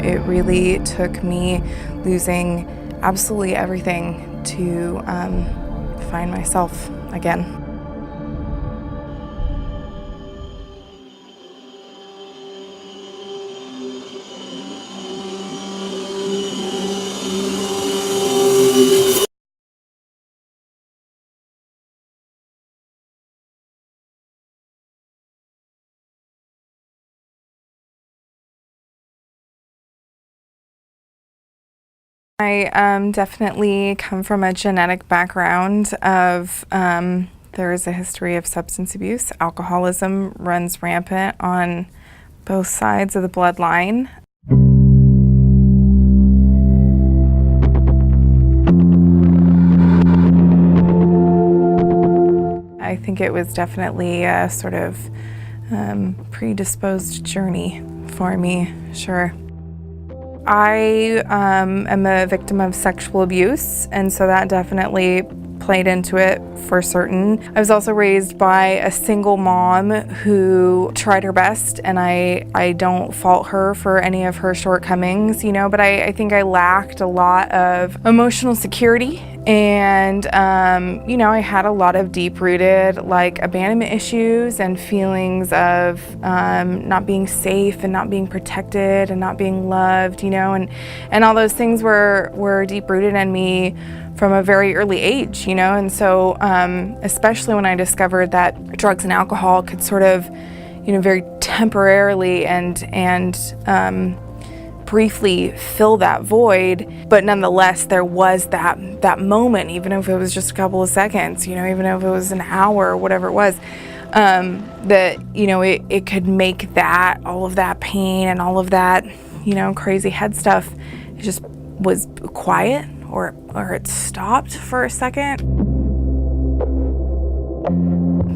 It really took me losing absolutely everything to find myself again. I definitely come from a genetic background of there is a history of substance abuse. Alcoholism runs rampant on both sides of the bloodline. I think it was definitely a sort of predisposed journey for me, sure. I am a victim of sexual abuse, and so that definitely played into it for certain. I was also raised by a single mom who tried her best, and I don't fault her for any of her shortcomings, you know, but I think I lacked a lot of emotional security. And, you know, I had a lot of deep-rooted, like, abandonment issues and feelings of not being safe and not being protected and not being loved, you know, and all those things were deep-rooted in me from a very early age, you know, and so especially when I discovered that drugs and alcohol could sort of, you know, very temporarily and briefly fill that void, but nonetheless there was that moment, even if it was just a couple of seconds, you know, even if it was an hour or whatever it was, that, you know, it could make that, all of that pain and all of that, you know, crazy head stuff, it just was quiet or it stopped for a second.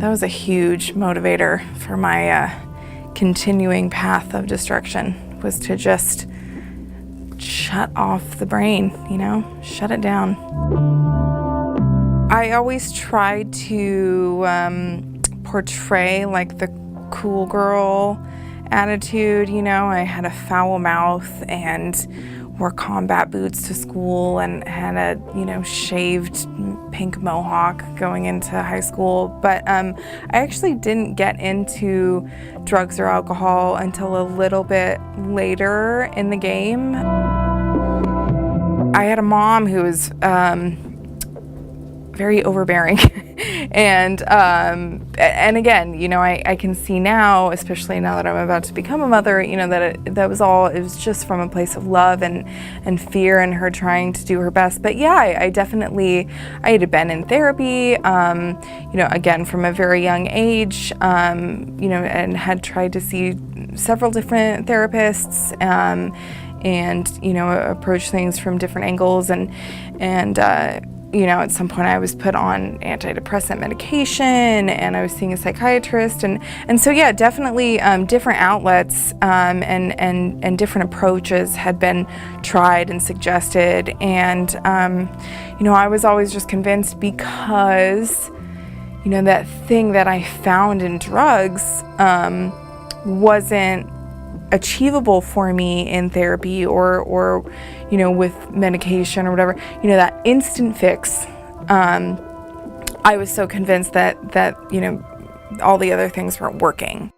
That was a huge motivator for my continuing path of destruction, was to just shut off the brain, you know, shut it down. I always tried to portray like the cool girl attitude, you know. I had a foul mouth and wore combat boots to school and had a, you know, shaved pink mohawk going into high school. But I actually didn't get into drugs or alcohol until a little bit later in the game. I had a mom who was very overbearing. And again, you know, I can see now, especially now that I'm about to become a mother, you know, that it was just from a place of love and fear and her trying to do her best. But yeah, I had been in therapy, you know, again, from a very young age, you know, and had tried to see several different therapists, and, you know, approach things from different angles, and you know, at some point I was put on antidepressant medication and I was seeing a psychiatrist, and so yeah, definitely different outlets and different approaches had been tried and suggested, and you know, I was always just convinced, because, you know, that thing that I found in drugs wasn't achievable for me in therapy or you know, with medication or whatever, you know, that instant fix. I was so convinced that you know, all the other things weren't working.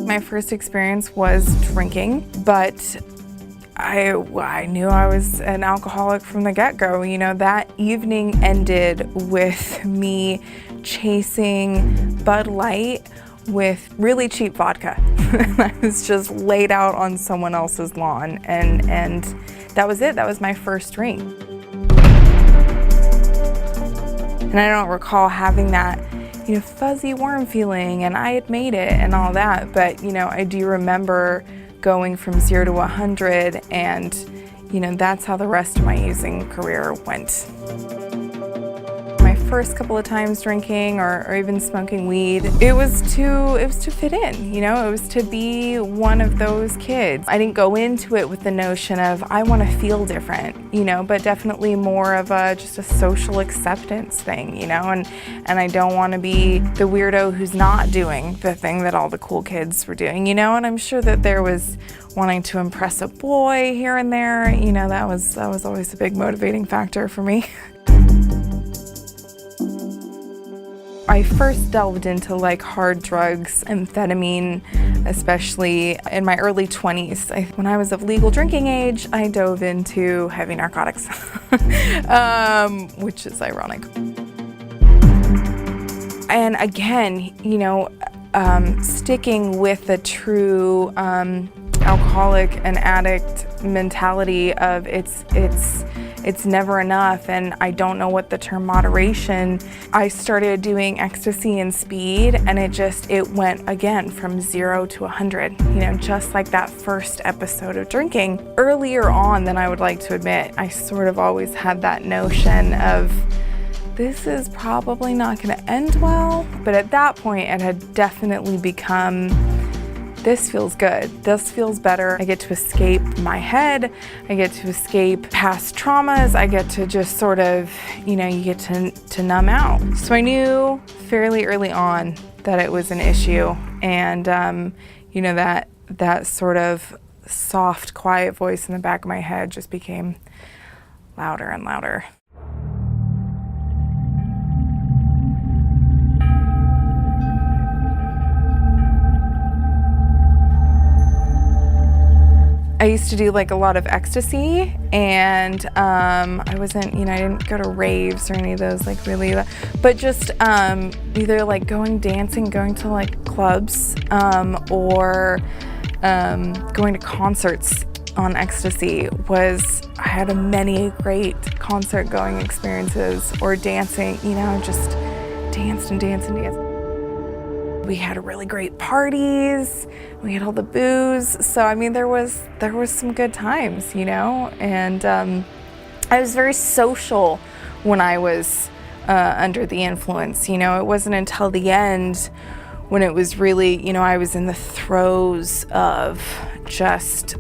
My first experience was drinking, but I knew I was an alcoholic from the get-go. You know, that evening ended with me chasing Bud Light with really cheap vodka. I was just laid out on someone else's lawn, and that was it. That was my first drink. And I don't recall having that, you know, fuzzy warm feeling and I had made it and all that, but, you know, I do remember going from 0 to 100, and, you know, that's how the rest of my using career went. My first couple of times drinking or even smoking weed, it was to fit in, you know, it was to be one of those kids. I didn't go into it with the notion of I want to feel different, you know, but definitely more of just a social acceptance thing, you know, and I don't want to be the weirdo who's not doing the thing that all the cool kids were doing, you know, and I'm sure that there was wanting to impress a boy here and there, you know, that was always a big motivating factor for me. I first delved into like hard drugs, amphetamine, especially in my early 20s. When I was of legal drinking age, I dove into heavy narcotics, which is ironic. And again, you know, sticking with the true alcoholic and addict mentality of it's never enough, and I don't know what the term moderation. I started doing ecstasy and speed, and it went again from 0 to 100, you know, just like that first episode of drinking. Earlier on than I would like to admit, I sort of always had that notion of this is probably not going to end well, but at that point it had definitely become, this feels good, this feels better. I get to escape my head, I get to escape past traumas, I get to just sort of, you know, you get to numb out. So I knew fairly early on that it was an issue, and you know, that sort of soft, quiet voice in the back of my head just became louder and louder. I used to do like a lot of ecstasy, and I wasn't, you know, I didn't go to raves or any of those like really, but just either like dancing, going to like clubs, or going to concerts on ecstasy. I had many great concert going experiences, or dancing, you know, just danced and danced and danced. We had really great parties, we had all the booze, so I mean there was some good times, you know, and I was very social when I was under the influence, you know. It wasn't until the end when it was really, you know, I was in the throes of just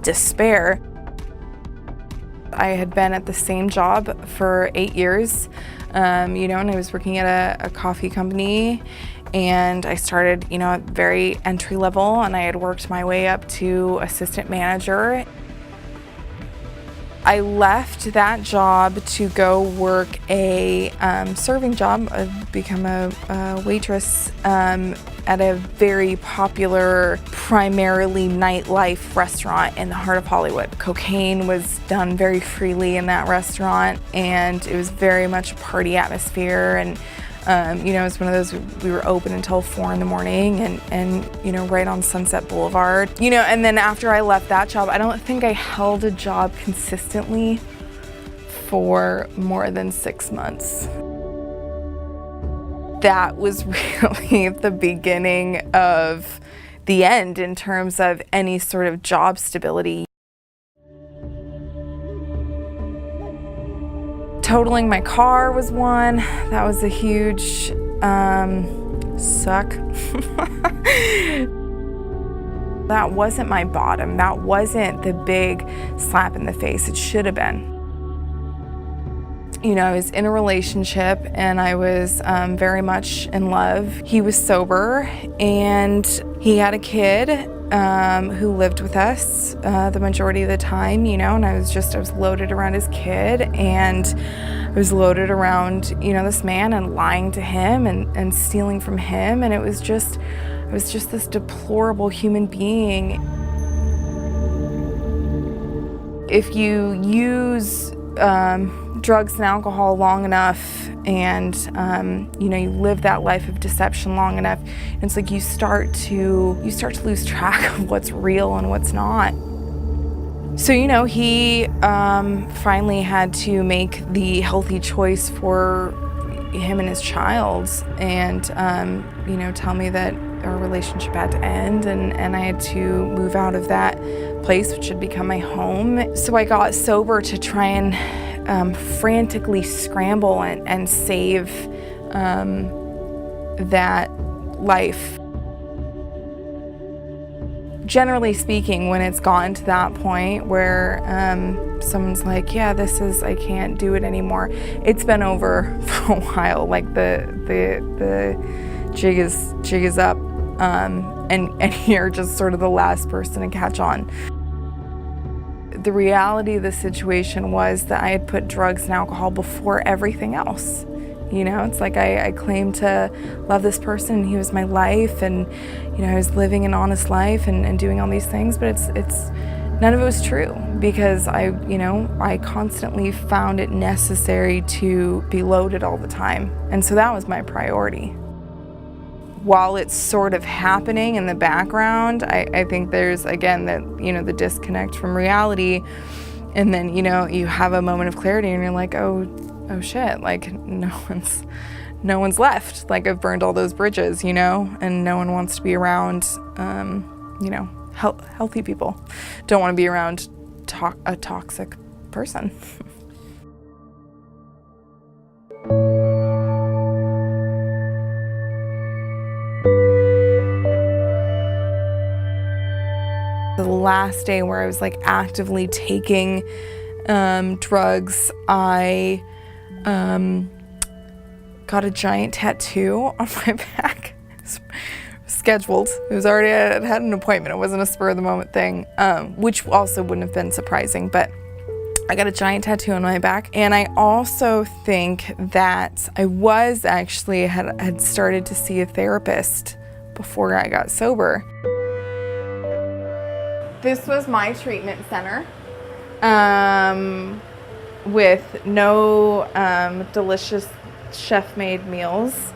despair. I had been at the same job for 8 years, you know, and I was working at a coffee company. And I started, you know, at very entry level, and I had worked my way up to assistant manager. I left that job to go work a serving job, become a waitress at a very popular, primarily nightlife restaurant in the heart of Hollywood. Cocaine was done very freely in that restaurant, and it was very much a party atmosphere. And you know, it was one of those, we were open until 4 in the morning, and you know, right on Sunset Boulevard. You know, and then after I left that job, I don't think I held a job consistently for more than 6 months. That was really the beginning of the end in terms of any sort of job stability. Totaling my car was one. That was a huge suck. That wasn't my bottom. That wasn't the big slap in the face. It should have been. You know, I was in a relationship, and I was very much in love. He was sober, and he had a kid who lived with us the majority of the time, you know, and I was loaded around his kid, and I was loaded around, you know, this man, and lying to him and stealing from him, and I was just this deplorable human being. If you use drugs and alcohol long enough, and you know, you live that life of deception long enough, it's like you start to lose track of what's real and what's not. So, you know, he finally had to make the healthy choice for him and his child, and you know, tell me that our relationship had to end, and I had to move out of that place, which had become my home. So I got sober to try and frantically scramble and save that life. Generally speaking, when it's gotten to that point where someone's like, yeah, I can't do it anymore, it's been over for a while. Like the jig is up, and you're just sort of the last person to catch on. The reality of the situation was that I had put drugs and alcohol before everything else. It's like I claimed to love this person, and he was my life, and I was living an honest life and doing all these things, but it's none of it was true, because I constantly found it necessary to be loaded all the time, and so that was my priority. While it's sort of happening in the background, I think there's, again, that the disconnect from reality, and then you have a moment of clarity and you're like, oh shit, like no one's left. Like I've burned all those bridges, and no one wants to be around, healthy people. Don't want to be around a toxic person. The last day where I was like actively taking drugs, I got a giant tattoo on my back. It was scheduled. It was already, I had an appointment. It wasn't a spur of the moment thing, which also wouldn't have been surprising, but I got a giant tattoo on my back. And I also think that I was actually had started to see a therapist before I got sober. This was my treatment center. With no delicious chef-made meals.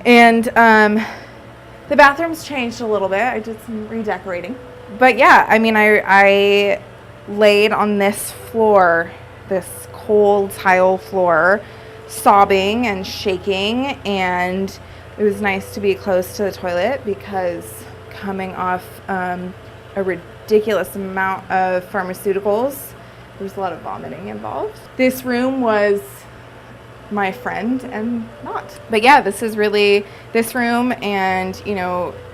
And the bathrooms changed a little bit. I did some redecorating. But yeah, I laid on this floor, this cold tile floor, sobbing and shaking, and it was nice to be close to the toilet because coming off a ridiculous amount of pharmaceuticals, there was a lot of vomiting involved. This room was my friend and not. But yeah, this is really this room, and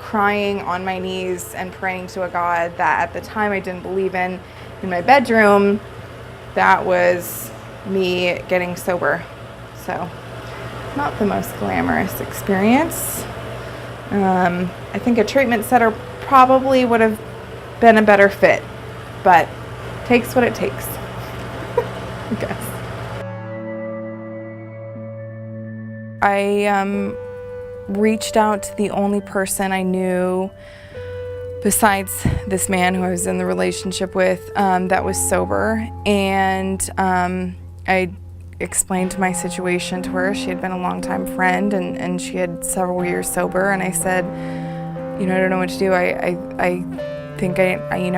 crying on my knees and praying to a God that at the time I didn't believe in my bedroom. That was me getting sober. So not the most glamorous experience. I think a treatment center probably would have been a better fit, but takes what it takes, I guess. I reached out to the only person I knew besides this man who I was in the relationship with that was sober, and I explained my situation to her. She had been a longtime friend, and she had several years sober, and I said, I don't know what to do. I think I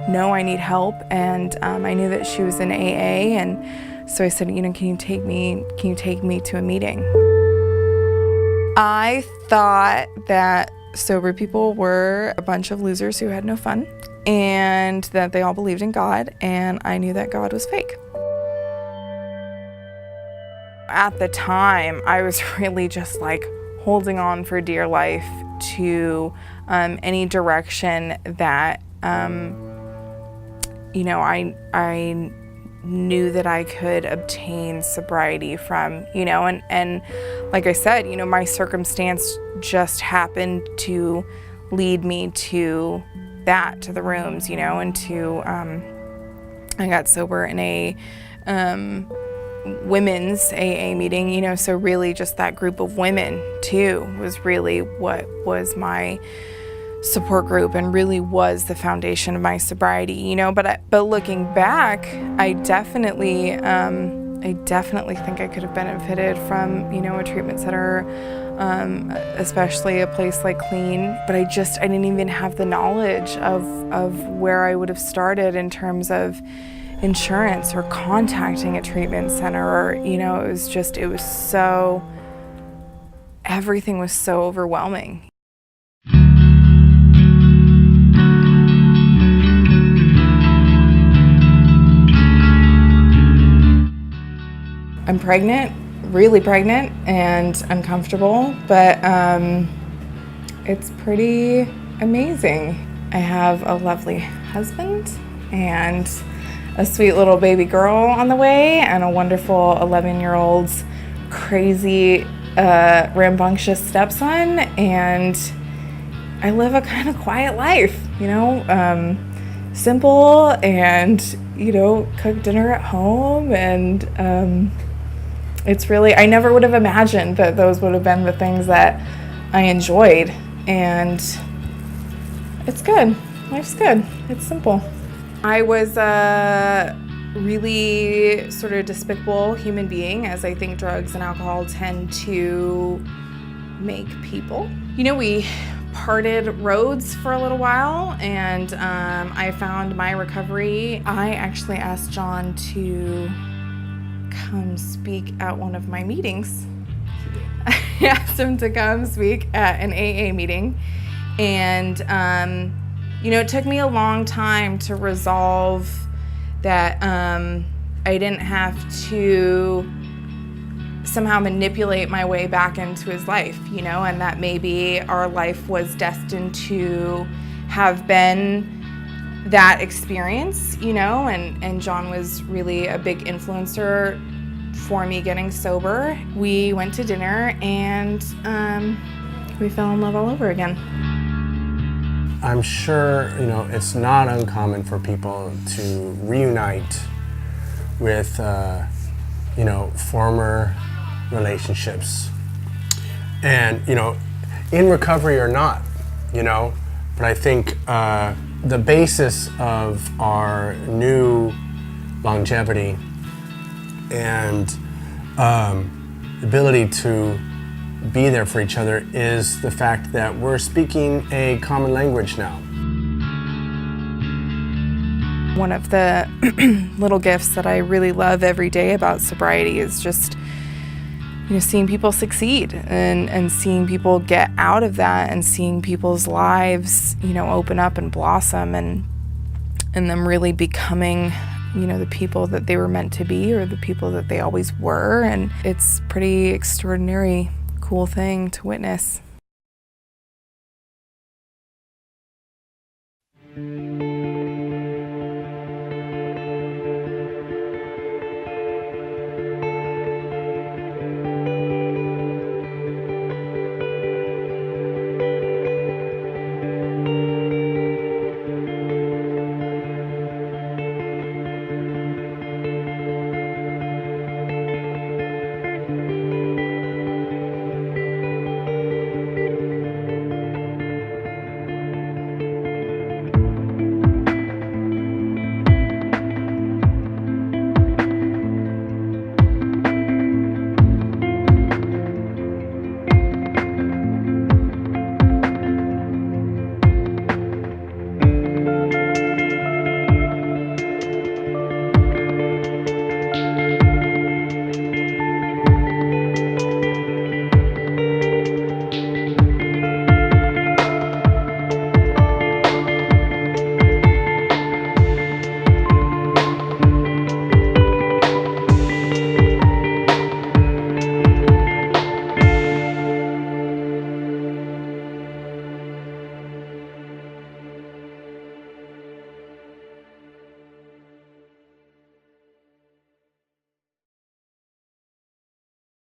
know I need help, and I knew that she was in AA, and so I said, can you take me to a meeting? I thought that sober people were a bunch of losers who had no fun, and that they all believed in God, and I knew that God was fake. At the time, I was really just like holding on for dear life to any direction that I knew that I could obtain sobriety from, and like I said, my circumstance just happened to lead me to that, to the rooms, and to, I got sober in a women's AA meeting, so really just that group of women too was really what was my support group and really was the foundation of my sobriety, but looking back, I definitely think I could have benefited from, a treatment center, especially a place like Klean, but I didn't even have the knowledge of where I would have started in terms of insurance or contacting a treatment center, or, everything was so overwhelming. I'm pregnant, really pregnant, and uncomfortable, but it's pretty amazing. I have a lovely husband and a sweet little baby girl on the way, and a wonderful 11-year-old crazy rambunctious stepson, and I live a kind of quiet life, simple, and cook dinner at home, and it's really, I never would have imagined that those would have been the things that I enjoyed, and it's good. Life's good. It's simple. I was a really sort of despicable human being, as I think drugs and alcohol tend to make people. We parted roads for a little while, and I found my recovery. I actually asked John to come speak at one of my meetings. I asked him to come speak at an AA meeting, and it took me a long time to resolve that I didn't have to somehow manipulate my way back into his life, and that maybe our life was destined to have been that experience, and John was really a big influencer for me getting sober. We went to dinner, and we fell in love all over again. I'm sure, it's not uncommon for people to reunite with, former relationships. And, in recovery or not, but I think the basis of our new longevity and ability to be there for each other is the fact that we're speaking a common language now. One of the little gifts that I really love every day about sobriety is just, seeing people succeed and seeing people get out of that, and seeing people's lives, open up and blossom, and them really becoming, the people that they were meant to be, or the people that they always were. And it's pretty extraordinary, cool thing to witness.